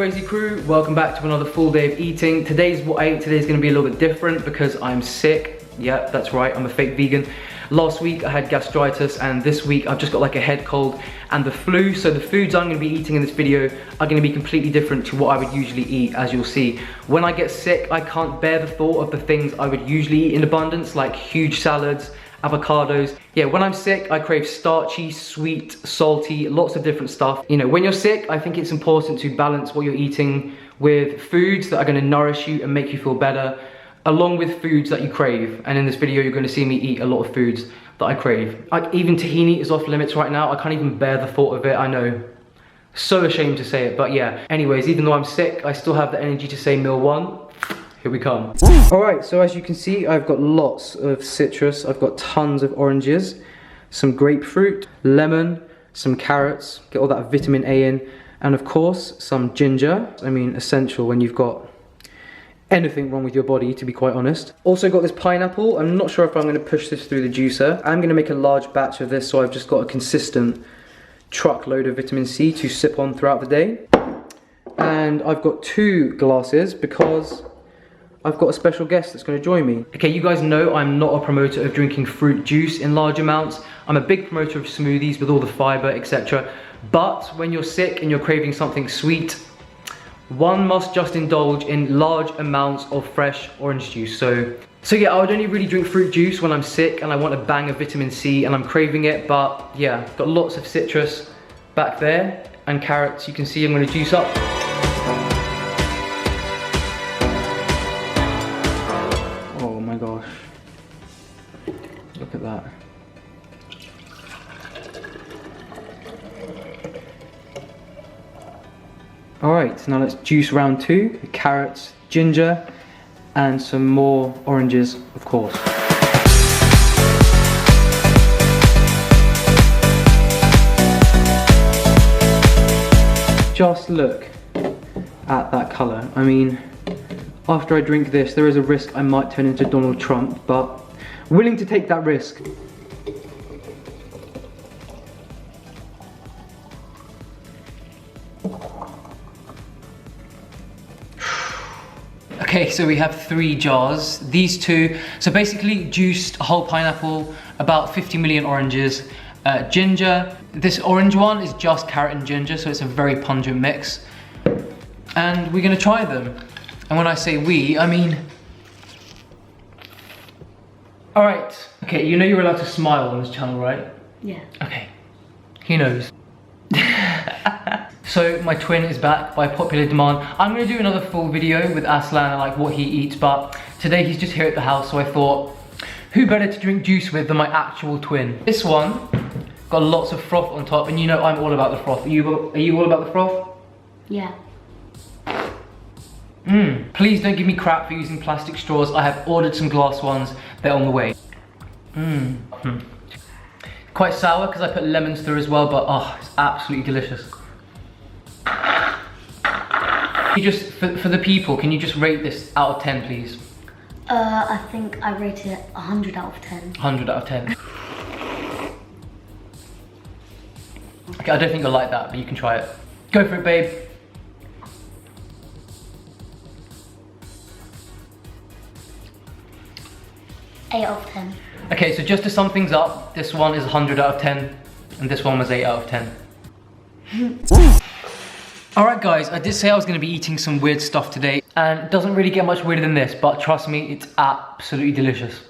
crazy crew, welcome back to another full day of eating. Today's what I ate today is going to be a little bit different because I'm sick. Yeah, that's right, I'm a fake vegan. Last week I had gastritis and this week I've just got like a head cold and the flu. So the foods I'm going to be eating in this video are going to be completely different to what I would usually eat, as you'll see. When I get sick, I can't bear the thought of the things I would usually eat in abundance, like huge salads, avocados. Yeah, when I'm sick, I crave starchy, sweet, salty, lots of different stuff. You know, when you're sick, I think it's important to balance what you're eating with foods that are going to nourish you and make you feel better, along with foods that you crave. And in this video, you're going to see me eat a lot of foods that I crave. Like even tahini is off limits right now. I can't even bear the thought of it, I know. So ashamed to say it, but yeah. Anyways, even though I'm sick, I still have the energy to say meal one. Here we come. Alright, so as you can see, I've got lots of citrus. I've got tons of oranges, some grapefruit, lemon, some carrots, get all that vitamin A in, and of course, some ginger. I mean, essential when you've got anything wrong with your body, to be quite honest. Also got this pineapple. I'm not sure if I'm going to push this through the juicer. I'm going to make a large batch of this, so I've just got a consistent truckload of vitamin C to sip on throughout the day. And I've got 2 glasses because I've got a special guest that's going to join me. Okay, you guys know I'm not a promoter of drinking fruit juice in large amounts. I'm a big promoter of smoothies with all the fiber, etc. But when you're sick and you're craving something sweet, one must just indulge in large amounts of fresh orange juice. So yeah, I would only really drink fruit juice when I'm sick and I want a bang of vitamin C and I'm craving it. But yeah, got lots of citrus back there and carrots. You can see I'm going to juice up. Oh my gosh, look at that. Alright, now let's juice round 2, the carrots, ginger, and some more oranges, of course. Just look at that colour. I mean, after I drink this, there is a risk I might turn into Donald Trump, but willing to take that risk. Okay, so we have 3 jars. These 2, so basically juiced whole pineapple, about 50 million oranges, ginger. This orange one is just carrot and ginger, so it's a very pungent mix. And we're gonna try them. And when I say we, I mean... Alright, okay, you know you're allowed to smile on this channel, right? Yeah. Okay, he knows. So my twin is back by popular demand. I'm going to do another full video with Aslan and like what he eats, but today he's just here at the house, so I thought, who better to drink juice with than my actual twin? This one got lots of froth on top, and you know I'm all about the froth. Are you all about the froth? Yeah. Please don't give me crap for using plastic straws. I have ordered some glass ones. They're on the way. Quite sour because I put lemons through as well, but oh, it's absolutely delicious. You just, for the people, can you just rate this out of 10, please? I think I rated it 100 out of 10. 100 out of 10. Okay, I don't think you'll like that, but you can try it. Go for it, babe. Eight out of 10. Okay, so just to sum things up, this one is 100 out of 10, and this one was 8 out of 10. Alright guys, I did say I was going to be eating some weird stuff today, and it doesn't really get much weirder than this, but trust me, it's absolutely delicious.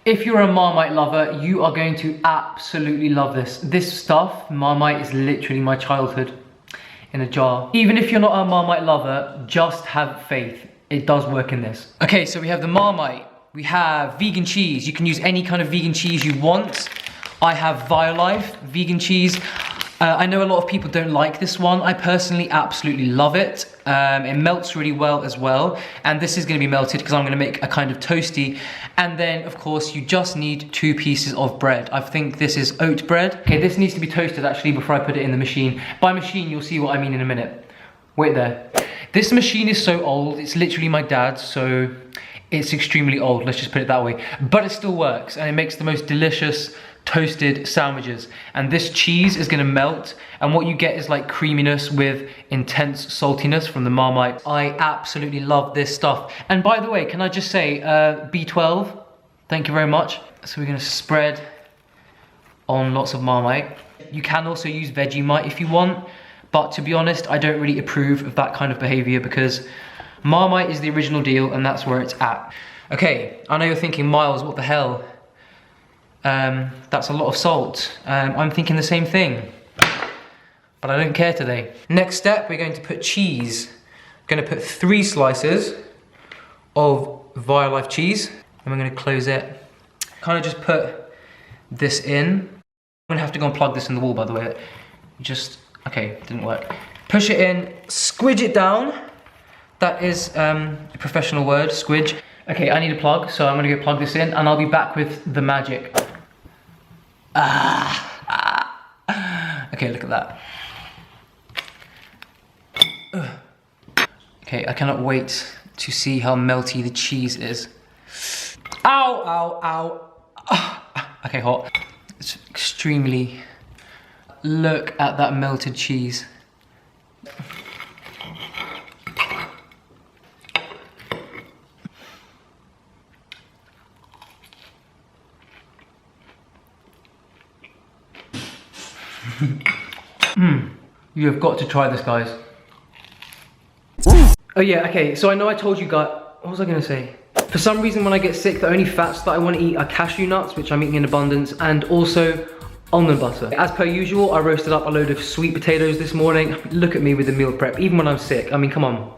If you're a Marmite lover, you are going to absolutely love this. This stuff, Marmite, is literally my childhood in a jar. Even if you're not a Marmite lover, just have faith. It does work in this. Okay, so we have the Marmite. We have vegan cheese. You can use any kind of vegan cheese you want. I have Violife vegan cheese. I know a lot of people don't like this one. I personally absolutely love it. It melts really well as well. And this is gonna be melted because I'm gonna make a kind of toasty. And then of course you just need 2 pieces of bread. I think this is oat bread. Okay, this needs to be toasted actually before I put it in the machine. By machine, you'll see what I mean in a minute. Wait there. This machine is so old. It's literally my dad's, so it's extremely old, let's just put it that way. But it still works and it makes the most delicious toasted sandwiches. And this cheese is gonna melt, and what you get is like creaminess with intense saltiness from the Marmite. I absolutely love this stuff. And by the way, can I just say, B12, thank you very much. So we're gonna spread on lots of Marmite. You can also use Vegemite if you want, but to be honest, I don't really approve of that kind of behavior because Marmite is the original deal and that's where it's at. Okay, I know you're thinking, Miles, what the hell? That's a lot of salt. I'm thinking the same thing, but I don't care today. Next step, we're going to put cheese. I'm gonna put 3 slices of Violife cheese, and we're gonna close it. Kind of just put this in. I'm gonna have to go and plug this in the wall, by the way. Okay, didn't work. Push it in, squidge it down. That is a professional word, squidge. Okay, I need a plug, so I'm gonna go plug this in, and I'll be back with the magic. Okay, look at that. Okay, I cannot wait to see how melty the cheese is. Ow, ow, ow. Okay, hot. It's extremely... Look at that melted cheese. You have got to try this, guys. Oh yeah, okay, so I know I told you guys, what was I gonna say? For some reason when I get sick, the only fats that I want to eat are cashew nuts, which I'm eating in abundance, and also almond butter. As per usual, I roasted up a load of sweet potatoes this morning. Look at me with the meal prep, even when I'm sick. I mean, come on,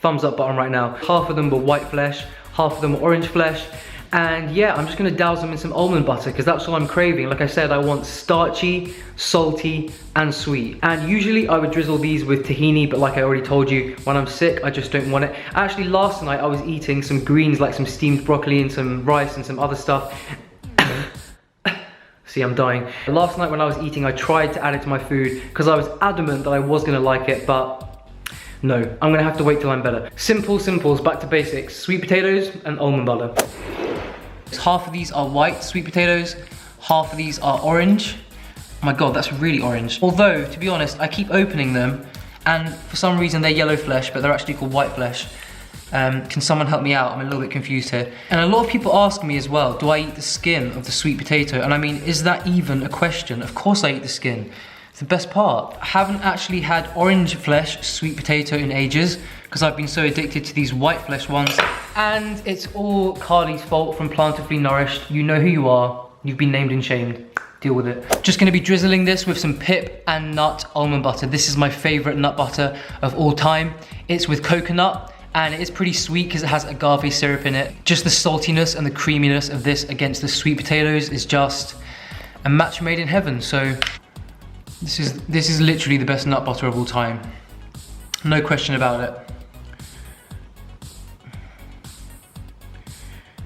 thumbs up button right now. Half of them were white flesh, half of them were orange flesh. And yeah, I'm just gonna douse them in some almond butter because that's all I'm craving. Like I said, I want starchy, salty, and sweet. And usually I would drizzle these with tahini, but like I already told you, when I'm sick, I just don't want it. Actually, last night I was eating some greens, like some steamed broccoli and some rice and some other stuff. See, I'm dying. Last night when I was eating, I tried to add it to my food because I was adamant that I was gonna like it, but no, I'm gonna have to wait till I'm better. Simple, simples, back to basics. Sweet potatoes and almond butter. Half of these are white sweet potatoes, half of these are orange. Oh my god, that's really orange. Although, to be honest, I keep opening them and for some reason they're yellow flesh, but they're actually called white flesh. Can someone help me out? I'm a little bit confused here. And a lot of people ask me as well, do I eat the skin of the sweet potato? And I mean, is that even a question? Of course I eat the skin. It's the best part. I haven't actually had orange flesh sweet potato in ages because I've been so addicted to these white flesh ones. And it's all Carly's fault from Plantifully Nourished. You know who you are. You've been named and shamed. Deal with it. Just gonna be drizzling this with some pip and nut almond butter. This is my favorite nut butter of all time. It's with coconut and it is pretty sweet because it has agave syrup in it. Just the saltiness and the creaminess of this against the sweet potatoes is just a match made in heaven. So this is literally the best nut butter of all time. No question about it.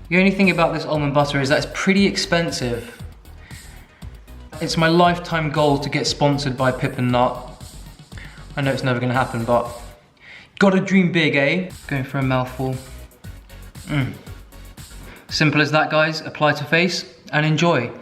The only thing about this almond butter is that it's pretty expensive. It's my lifetime goal to get sponsored by Pip and Nut. I know it's never gonna happen, but gotta dream big, eh? Going for a mouthful. Simple as that, guys. Apply to face and enjoy.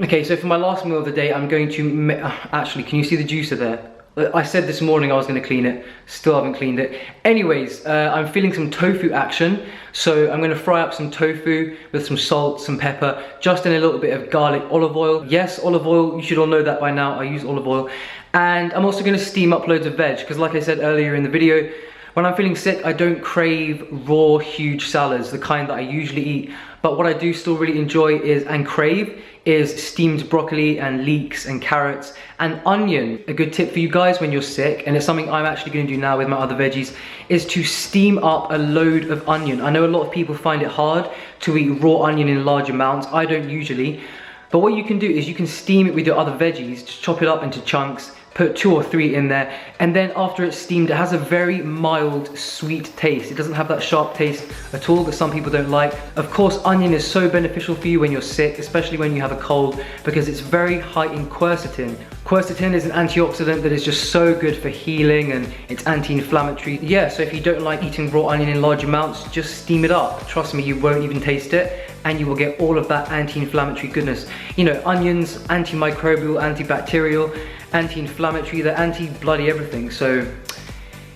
Okay, so for my last meal of the day, I'm going to, actually, can you see the juicer there? I said this morning I was gonna clean it, still haven't cleaned it. Anyways, I'm feeling some tofu action. So I'm gonna fry up some tofu with some salt, some pepper, just in a little bit of garlic olive oil. Yes, olive oil, you should all know that by now, I use olive oil. And I'm also gonna steam up loads of veg, because like I said earlier in the video, when I'm feeling sick, I don't crave raw, huge salads, the kind that I usually eat. But what I do still really enjoy and crave is steamed broccoli and leeks and carrots and onion. A good tip for you guys when you're sick, and it's something I'm actually gonna do now with my other veggies, is to steam up a load of onion. I know a lot of people find it hard to eat raw onion in large amounts. I don't usually. But what you can do is you can steam it with your other veggies, just chop it up into chunks, put 2 or 3 in there, and then after it's steamed, it has a very mild, sweet taste. It doesn't have that sharp taste at all that some people don't like. Of course, onion is so beneficial for you when you're sick, especially when you have a cold, because it's very high in quercetin. Quercetin is an antioxidant that is just so good for healing, and it's anti-inflammatory. Yeah, so if you don't like eating raw onion in large amounts, just steam it up. Trust me, you won't even taste it, and you will get all of that anti-inflammatory goodness. You know, onions, antimicrobial, antibacterial, anti-inflammatory, they're anti-bloody everything. So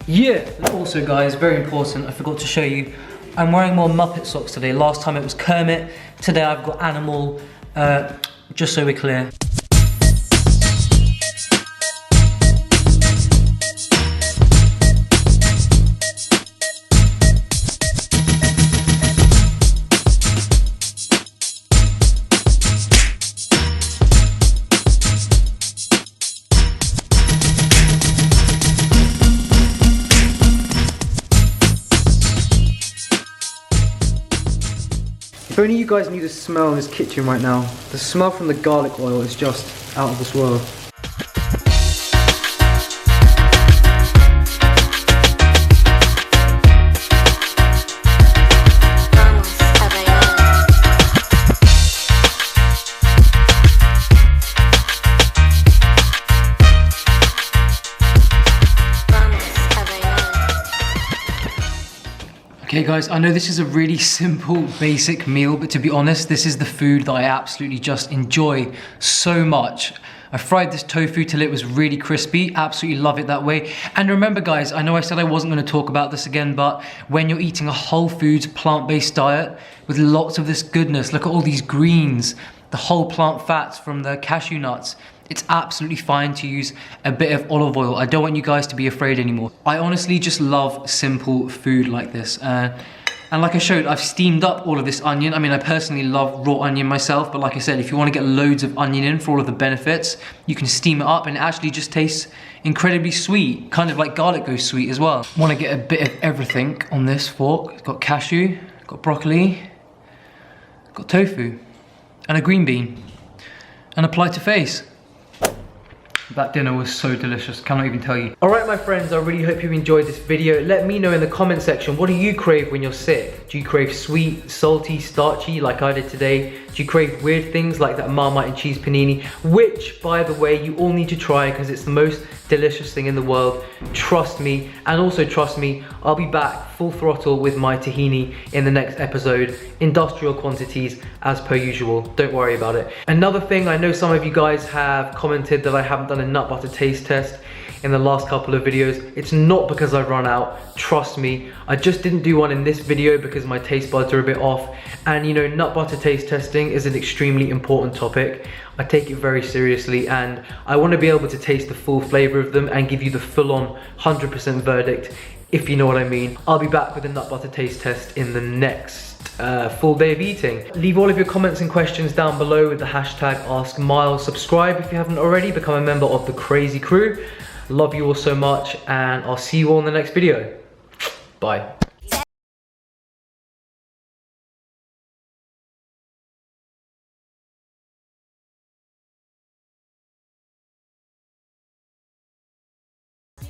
yeah. Also guys, very important, I forgot to show you, I'm wearing more Muppet socks today. Last time it was Kermit, today I've got Animal, just so we're clear. If only you guys knew the smell in this kitchen right now. The smell from the garlic oil is just out of this world. Okay guys, I know this is a really simple, basic meal, but to be honest, this is the food that I absolutely just enjoy so much. I fried this tofu till it was really crispy, absolutely love it that way. And remember guys, I know I said I wasn't gonna talk about this again, but when you're eating a whole foods, plant-based diet with lots of this goodness, look at all these greens, the whole plant fats from the cashew nuts, it's absolutely fine to use a bit of olive oil. I don't want you guys to be afraid anymore. I honestly just love simple food like this. And like I showed, I've steamed up all of this onion. I mean, I personally love raw onion myself, but like I said, if you want to get loads of onion in for all of the benefits, you can steam it up and it actually just tastes incredibly sweet, kind of like garlic goes sweet as well. Want to get a bit of everything on this fork. It's got cashew, got broccoli, got tofu, and a green bean, and apply to face. That dinner was so delicious, cannot even tell you. Alright my friends, I really hope you enjoyed this video. Let me know in the comment section, what do you crave when you're sick? Do you crave sweet, salty, starchy like I did today? Do you crave weird things like that Marmite and cheese panini? Which, by the way, you all need to try because it's the most delicious thing in the world. Trust me, and also trust me, I'll be back full throttle with my tahini in the next episode. Industrial quantities as per usual, don't worry about it. Another thing, I know some of you guys have commented that I haven't done a nut butter taste test in the last couple of videos. It's not because I've run out, trust me. I just didn't do one in this video because my taste buds are a bit off. And you know, nut butter taste testing is an extremely important topic. I take it very seriously and I want to be able to taste the full flavor of them and give you the full-on 100% verdict, if you know what I mean. I'll be back with a nut butter taste test in the next full day of eating. Leave all of your comments and questions down below with the hashtag AskMiles. Subscribe if you haven't already, become a member of the crazy crew. Love you all so much and I'll see you all in the next video. Bye.